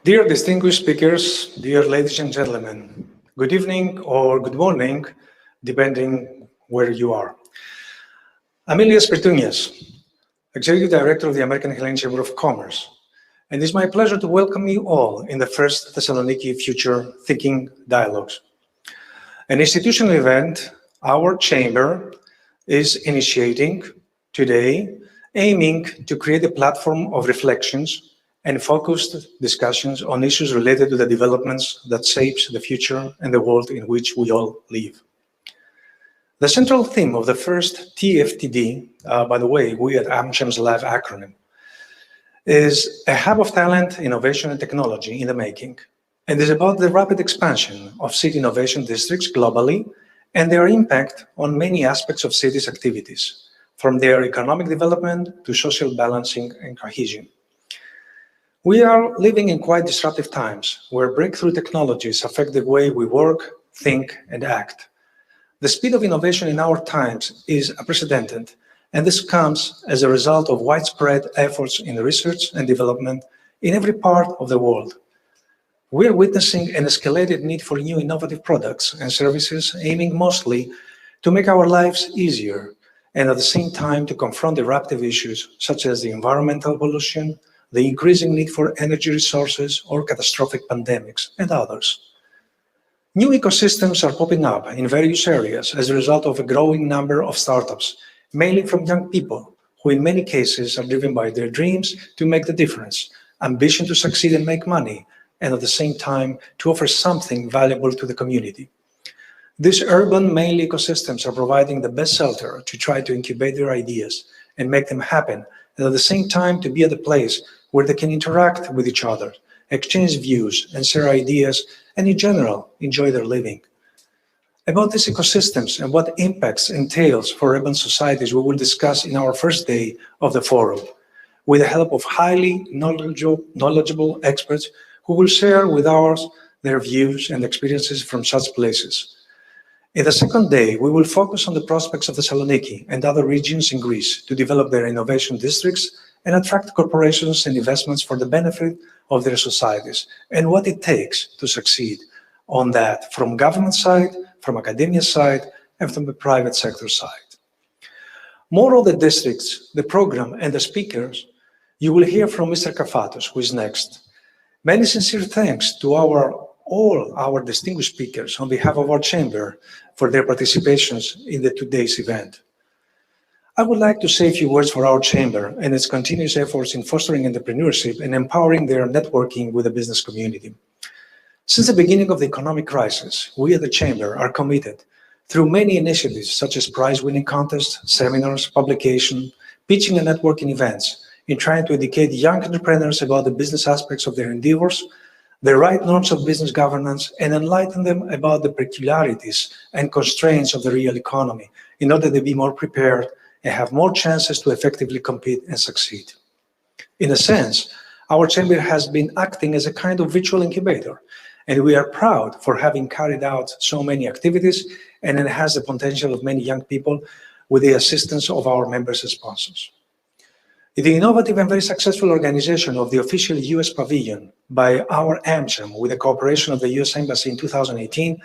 Dear distinguished speakers, dear ladies and gentlemen, good evening or good morning, depending where you are. I'm Spirtounias, Executive Director of the American Hellenic Chamber of Commerce, and it's my pleasure to welcome you all in the first Thessaloniki Future Thinking Dialogues. An institutional event our chamber is initiating today, aiming to create a platform of reflections and focused discussions on issues related to the developments that shapes the future and the world in which we all live. The central theme of the first TFTD, by the way, we at AmCham's Live acronym, is a hub of talent, innovation, and technology in the making, and is about the rapid expansion of city innovation districts globally and their impact on many aspects of cities' activities, from their economic development to social balancing and cohesion. We are living in quite disruptive times where breakthrough technologies affect the way we work, think, and act. The speed of innovation in our times is unprecedented, and this comes as a result of widespread efforts in research and development in every part of the world. We are witnessing an escalated need for new innovative products and services aiming mostly to make our lives easier and at the same time to confront disruptive issues such as the environmental pollution, the increasing need for energy resources or catastrophic pandemics, and others. New ecosystems are popping up in various areas as a result of a growing number of startups, mainly from young people, who in many cases are driven by their dreams to make the difference, ambition to succeed and make money, and at the same time to offer something valuable to the community. These urban, mainly ecosystems are providing the best shelter to try to incubate their ideas and make them happen, and at the same time to be at a place where they can interact with each other, exchange views, and share ideas, and in general, enjoy their living. About these ecosystems and what impacts entails for urban societies, we will discuss in our first day of the forum, with the help of highly knowledgeable experts who will share with us their views and experiences from such places. In the second day, we will focus on the prospects of Thessaloniki and other regions in Greece to develop their innovation districts and attract corporations and investments for the benefit of their societies, and what it takes to succeed on that from government side, from academia side, and from the private sector side. More on the districts, the program, and the speakers, you will hear from Mr. Kafatos, who is next. Many sincere thanks to all our distinguished speakers on behalf of our chamber for their participations in today's event. I would like to say a few words for our chamber and its continuous efforts in fostering entrepreneurship and empowering their networking with the business community. Since the beginning of the economic crisis, we at the chamber are committed through many initiatives such as prize-winning contests, seminars, publication, pitching and networking events in trying to educate young entrepreneurs about the business aspects of their endeavors, the right norms of business governance, and enlighten them about the peculiarities and constraints of the real economy in order to be more prepared and have more chances to effectively compete and succeed. In a sense, our chamber has been acting as a kind of virtual incubator, and we are proud for having carried out so many activities and enhanced the potential of many young people with the assistance of our members and sponsors. The innovative and very successful organization of the official US pavilion by our AmCham with the cooperation of the US Embassy in 2018,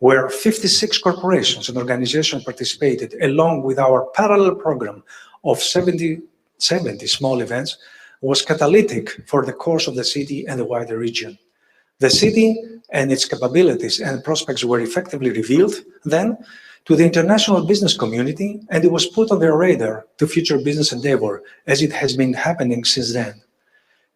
where 56 corporations and organizations participated, along with our parallel program of 70 small events, was catalytic for the course of the city and the wider region. The city and its capabilities and prospects were effectively revealed then to the international business community, and it was put on their radar to future business endeavor, as it has been happening since then.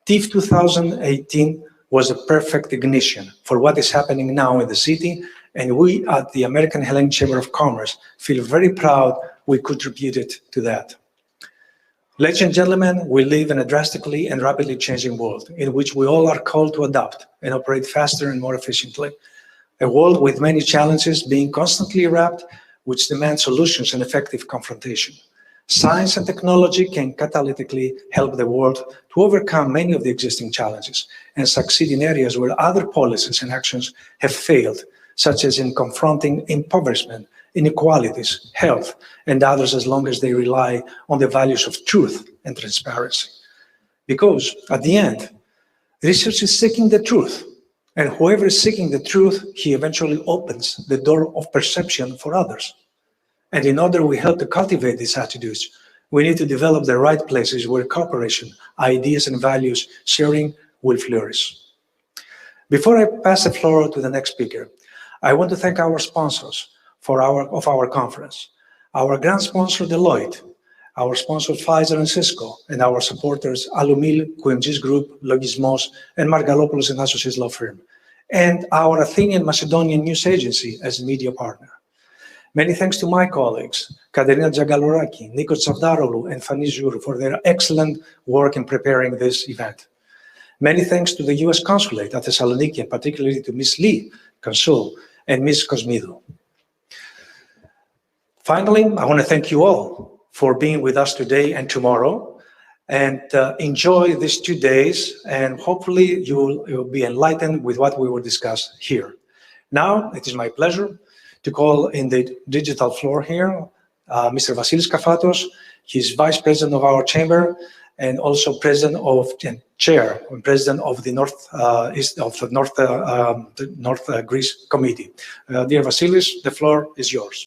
TIFF 2018 was a perfect ignition for what is happening now in the city, and we at the American Hellenic Chamber of Commerce feel very proud we contributed to that. Ladies and gentlemen, we live in a drastically and rapidly changing world in which we all are called to adapt and operate faster and more efficiently. A world with many challenges being constantly wrapped, which demand solutions and effective confrontation. Science and technology can catalytically help the world to overcome many of the existing challenges and succeed in areas where other policies and actions have failed, such as in confronting impoverishment, inequalities, health, and others, as long as they rely on the values of truth and transparency. Because at the end, Research is seeking the truth, and whoever is seeking the truth, he eventually opens the door of perception for others. And in order we help to cultivate these attitudes, we need to develop the right places where cooperation, ideas and values sharing will flourish. Before I pass the floor to the next speaker, I want to thank our sponsors of our conference, our grand sponsor Deloitte, our sponsors Pfizer and Cisco, and our supporters Alumil, QMG's Group, Logismos, and Margalopoulos and Associates Law Firm, and our Athenian Macedonian News Agency as media partner. Many thanks to my colleagues, Katerina Jagalouraki, Nikos Zavdaroglou, and Fani Zhourou for their excellent work in preparing this event. Many thanks to the US Consulate at Thessaloniki, and particularly to Ms. Lee, Consul, and Ms. Cosmido. Finally, I want to thank you all for being with us today and tomorrow, and enjoy these 2 days, and hopefully you will be enlightened with what we will discuss here. Now, it is my pleasure to call in the digital floor here, Mr. Vassilis Kafatos. He's Vice President of our chamber, and also President of Chair and President of the North Greece Committee. Dear Vassilis, the floor is yours.